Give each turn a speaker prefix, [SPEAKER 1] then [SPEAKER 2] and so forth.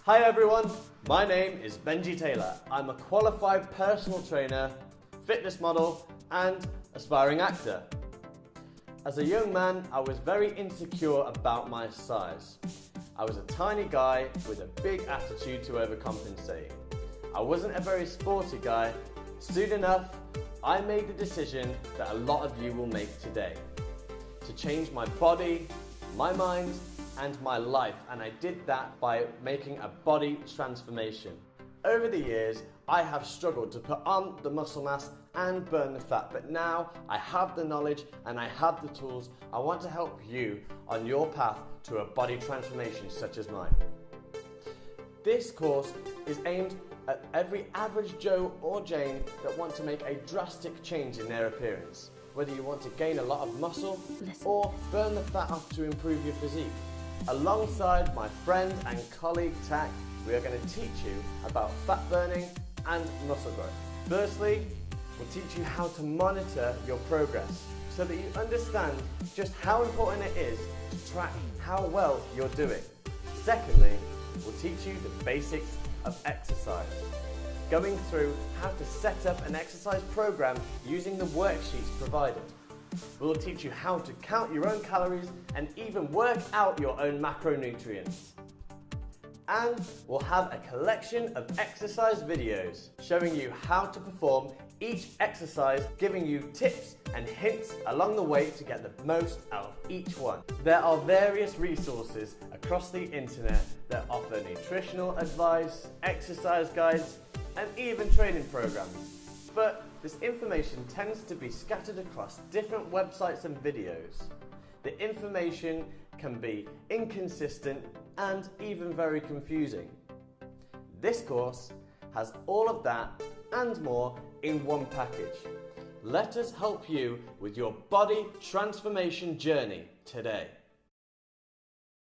[SPEAKER 1] Hi everyone, my name is Benji Taylor. I'm a qualified personal trainer, fitness model and aspiring actor. As a young man, I was very insecure about my size. I was a tiny guy with a big attitude to overcompensate. I wasn't a very sporty guy. Soon enough, I made the decision that a lot of you will make today. To change my body, my mind, and my life, and I did that by making a body transformation. Over the years, I have struggled to put on the muscle mass and burn the fat, but now I have the knowledge and I have the tools. I want to help you on your path to a body transformation such as mine. This course is aimed at every average Joe or Jane that want to make a drastic change in their appearance. Whether you want to gain a lot of muscle or burn the fat off to improve your physique. Alongside my friend and colleague Tak, we are going to teach you about fat burning and muscle growth. Firstly, we'll teach you how to monitor your progress so that you understand just how important it is to track how well you're doing. Secondly, we'll teach you the basics of exercise, going through how to set up an exercise program using the worksheets provided. We'll teach you how to count your own calories and even work out your own macronutrients. And we'll have a collection of exercise videos showing you how to perform each exercise, giving you tips and hints along the way to get the most out of each one. There are various resources across the internet that offer nutritional advice, exercise guides, and even training programs. But this information tends to be scattered across different websites and videos. The information can be inconsistent and even very confusing. This course has all of that and more in one package. Let us help you with your body transformation journey today.